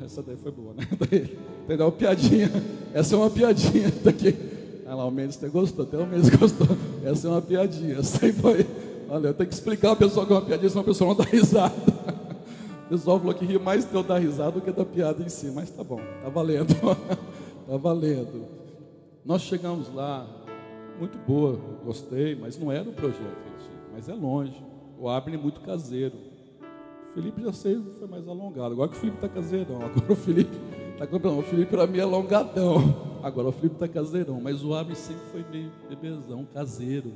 Essa daí foi boa, né? Daí dá uma piadinha. Essa é uma piadinha daqui. Ah lá, o Mendes até gostou, até o Mendes gostou. Essa é uma piadinha. Essa aí foi. Olha, eu tenho que explicar ao pessoal que é uma piadinha, senão a pessoa não dá risada. O pessoal falou que ria mais de eu dar risada do que da piada em si, mas tá bom, tá valendo. Tá valendo. Nós chegamos lá, muito boa, gostei, mas não era o projeto, mas é longe. O Abner é muito caseiro. O Felipe já sei, foi mais alongado. Agora que o Felipe está caseirão. Agora o Felipe está comprando. O Felipe para mim é alongadão. Agora o Felipe está caseirão. Mas o Abner sempre foi meio bebezão, caseiro.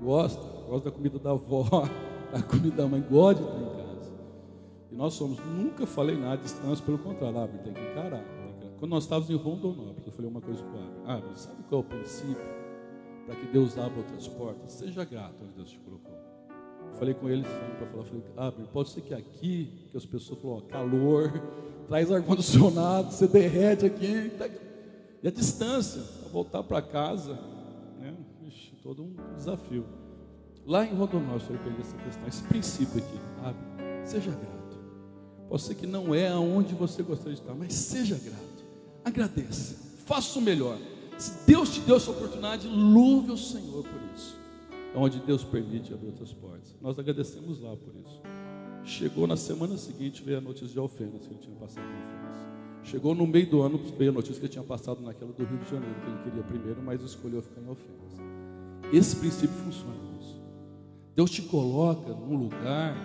Gosta da comida da avó, da comida da mãe. Gosta de estar em casa. E nós somos, nunca falei nada de distância, pelo contrário, Abner tem que encarar. Quando nós estávamos em Rondonópolis, eu falei uma coisa para o Abner. Abner, sabe qual é o princípio para que Deus abra outras portas? Seja grato onde Deus te colocou. Falei com ele para falar, pode ser que aqui, que as pessoas falam, calor, traz ar-condicionado, você derrete aqui, tá... E a distância, para voltar para casa, né? Ixi, todo um desafio. Lá em Rondonópolis, eu falei para ele essa questão, esse princípio aqui, seja grato. Pode ser que não é aonde você gostaria de estar, mas seja grato, agradeça, faça o melhor. Se Deus te deu essa oportunidade, louve o Senhor por isso. Onde Deus permite abrir outras portas. Nós agradecemos lá por isso. Chegou na semana seguinte, veio a notícia de Alfenas, que ele tinha passado em Alfenas. Chegou no meio do ano, veio a notícia que ele tinha passado naquela do Rio de Janeiro, que ele queria primeiro, mas escolheu ficar em Alfenas. Esse princípio funciona nisso. Deus te coloca num lugar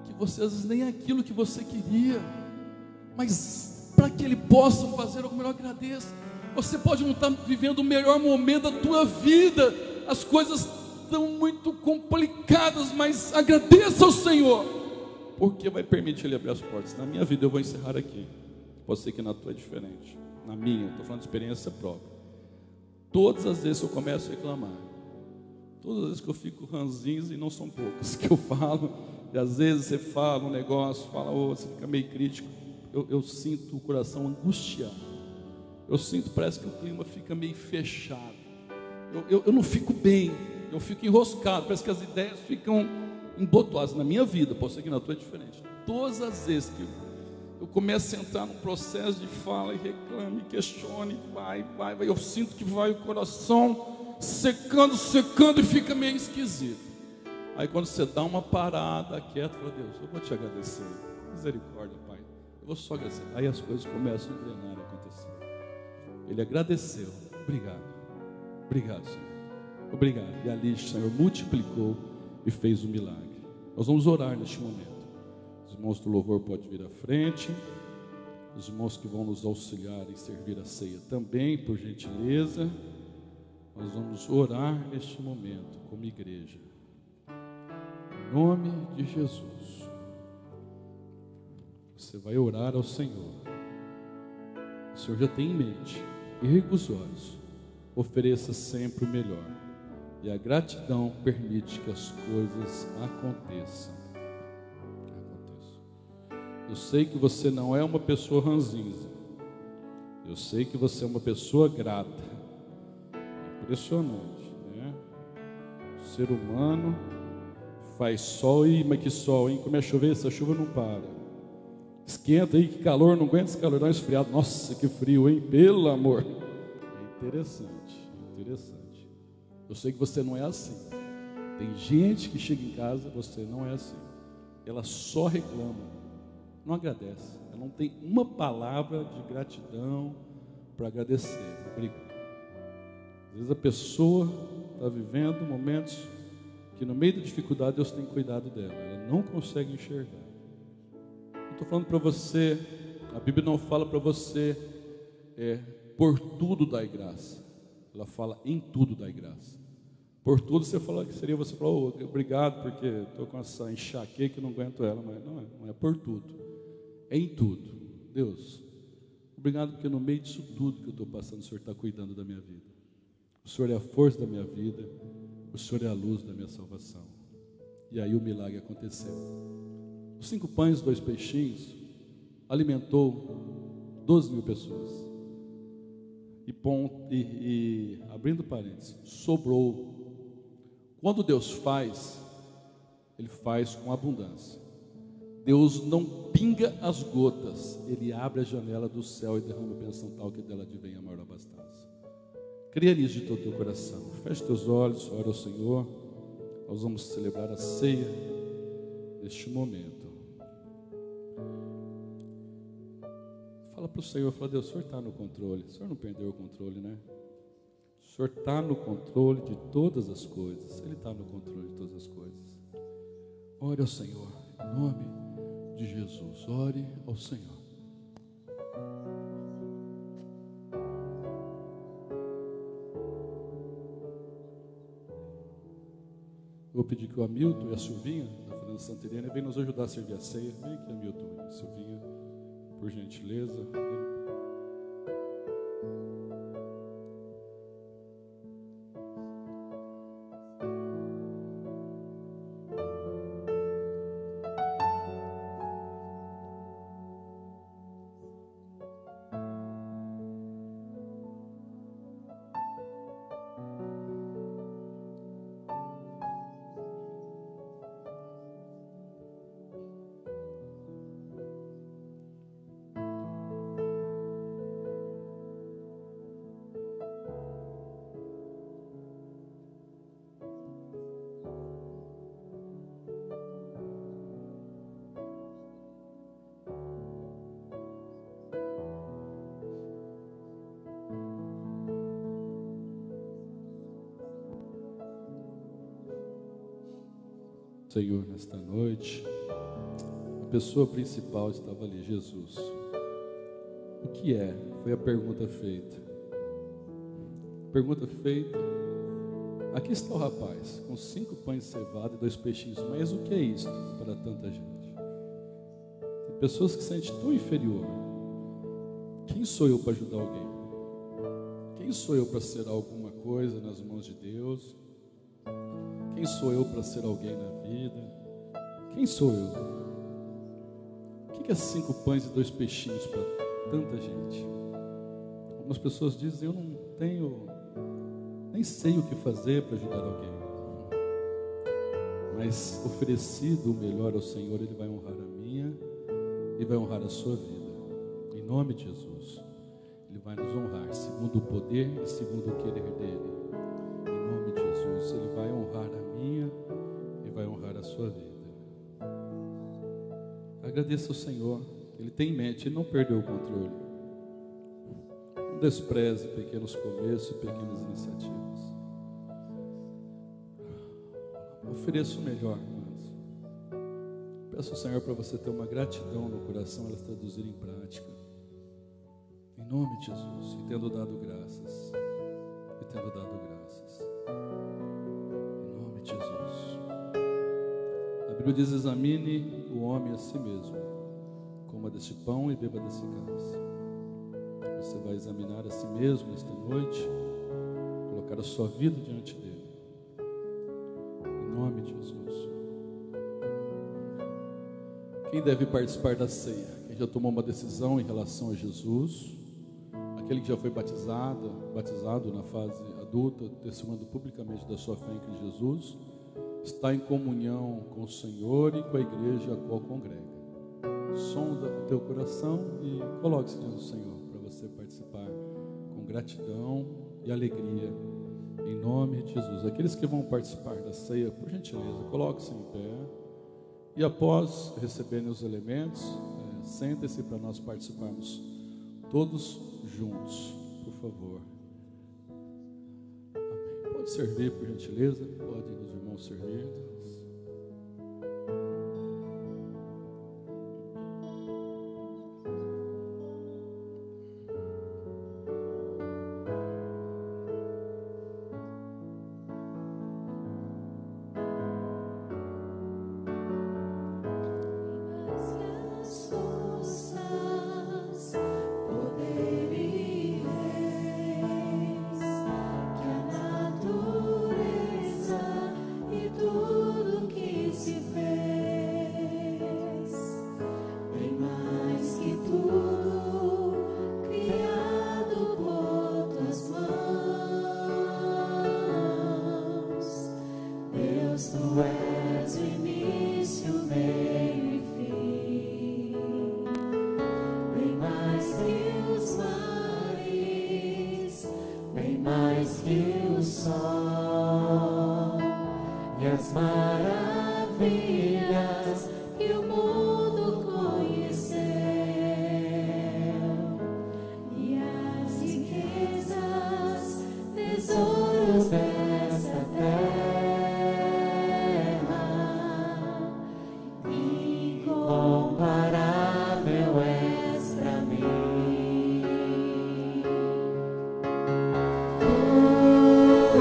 que você às vezes nem é aquilo que você queria, mas para que Ele possa fazer algo melhor, agradeça. Você pode não estar vivendo o melhor momento da tua vida, as coisas estão muito complicadas, mas agradeça ao Senhor, porque vai permitir Ele abrir as portas. Na minha vida, eu vou encerrar aqui. Pode ser que na tua é diferente. Na minha, estou falando de experiência própria. Todas as vezes que eu começo a reclamar, todas as vezes que eu fico ranzinho, e não são poucas, que eu falo, e às vezes você fala um negócio, fala outro, você fica meio crítico, eu sinto o coração angustiado. Eu sinto, parece que o clima fica meio fechado. Eu não fico bem, eu fico enroscado, parece que as ideias ficam embotoadas. Na minha vida, pode ser que na tua é diferente. Todas as vezes que eu começo a entrar num processo de fala e reclame, questione, vai, eu sinto que vai o coração secando e fica meio esquisito. Aí quando você dá uma parada, quieto, fala, Deus, eu vou te agradecer, misericórdia, Pai, eu vou só agradecer. Aí as coisas começam a engrenar e acontecer. Ele agradeceu, obrigado, Senhor. Obrigado. E ali o Senhor multiplicou e fez um milagre. Nós vamos orar neste momento. Os irmãos do louvor podem vir à frente. Os irmãos que vão nos auxiliar em servir a ceia também, por gentileza. Nós vamos orar neste momento como igreja. Em nome de Jesus. Você vai orar ao Senhor. O Senhor já tem em mente. Ergue os olhos. Ofereça sempre o melhor. E a gratidão permite que as coisas aconteçam. Eu sei que você não é uma pessoa ranzinza. Eu sei que você é uma pessoa grata. Impressionante, né? O ser humano faz sol e mas que sol, hein? Como é chover, essa chuva não para. Esquenta aí, que calor, não aguenta esse calor, dá um esfriado. Nossa, que frio, hein? Pelo amor. É interessante. Eu sei que você não é assim. Tem gente que chega em casa, você não é assim. Ela só reclama, não agradece. Ela não tem uma palavra de gratidão para agradecer. Obrigado. Às vezes a pessoa está vivendo momentos que no meio da dificuldade Deus tem cuidado dela. Ela não consegue enxergar. Eu estou falando para você, a Bíblia não fala para você por tudo dai graça. Ela fala em tudo dai graça. Por tudo você fala que seria você falar, obrigado porque estou com essa enxaqueca que não aguento ela, mas não é por tudo. É em tudo. Deus, Obrigado porque no meio disso tudo que eu estou passando, o Senhor está cuidando da minha vida. O Senhor é a força da minha vida, o Senhor é a luz da minha salvação. E aí o milagre aconteceu. Os 5 pães e 2 peixinhos alimentou 12.000 pessoas. E abrindo parênteses, sobrou. Quando Deus faz, Ele faz com abundância. Deus não pinga as gotas, Ele abre a janela do céu e derrama bênção tal que dela advém a maior abastança. Cria nisso de todo o teu coração. Feche teus olhos, ora ao Senhor. Nós vamos celebrar a ceia neste momento. Fala para o Senhor, fala: Deus, o Senhor está no controle. O Senhor não perdeu o controle, né? O Senhor está no controle de todas as coisas. Ele está no controle de todas as coisas. Ore ao Senhor, em nome de Jesus. Ore ao Senhor. Eu vou pedir que o Hamilton e a Silvinha, da Fazenda Santa Helena, venham nos ajudar a servir a ceia. Vem aqui, Hamilton e Silvinha, por gentileza. Senhor, nesta noite, a pessoa principal estava ali, Jesus. O que é? Foi a pergunta feita. Pergunta feita. Aqui está o rapaz, com 5 pães cevados e 2 peixinhos. Mas o que é isso para tanta gente? Tem pessoas que se sentem tão inferior. Quem sou eu para ajudar alguém? Quem sou eu para ser alguma coisa nas mãos de Deus? Quem sou eu para ser alguém na vida? Quem sou eu? O que é 5 pães e 2 peixinhos para tanta gente? Algumas pessoas dizem: eu não tenho, nem sei o que fazer para ajudar alguém. Mas oferecido o melhor ao Senhor, Ele vai honrar a minha e vai honrar a sua vida. Em nome de Jesus, Ele vai nos honrar segundo o poder e segundo o querer dEle. Em nome de Jesus, Ele vai honrar a minha e vai honrar a sua vida. Agradeça ao Senhor. Ele tem em mente, Ele não perdeu o controle. Não despreze pequenos começos e pequenas iniciativas. Ofereça o melhor, irmãos. Peço ao Senhor para você ter uma gratidão no coração, elas traduzirem em prática. Em nome de Jesus. E tendo dado graças. E tendo dado graças. Em nome de Jesus. A Bíblia diz: examine o homem a si mesmo. Coma deste pão e beba desse cálice. Você vai examinar a si mesmo nesta noite. Colocar a sua vida diante dele. Em nome de Jesus. Quem deve participar da ceia? Quem já tomou uma decisão em relação a Jesus. Aquele que já foi batizado na fase adulta, testemunhando publicamente da sua fé em Cristo Jesus, está em comunhão com o Senhor e com a igreja a qual congrega. Sonda o teu coração e coloque-se diante do Senhor para você participar com gratidão e alegria, em nome de Jesus. Aqueles que vão participar da ceia, por gentileza, coloque-se em pé e após receberem os elementos, sentem-se para nós participarmos todos juntos, por favor. Amém. Pode servir, por gentileza. Podem os irmãos servir. As forças, poder mais que o sol e as maravilhas que o mundo conheceu, e as riquezas, tesouros dessa terra, incomparável és pra mim.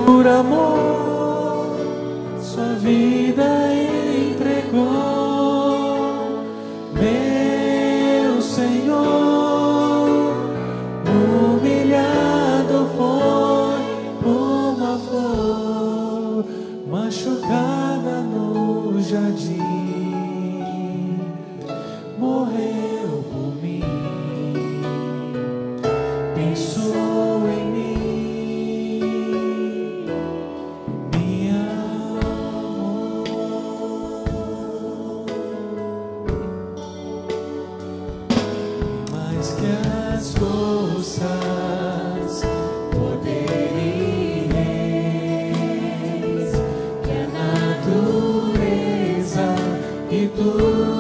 Por amor, sua vida entregou, meu Senhor. Humilhado foi como a flor machucada no jardim, morreu por mim, pensou em mim, me amou. Mais que as forças, poder e reis, que a natureza e tudo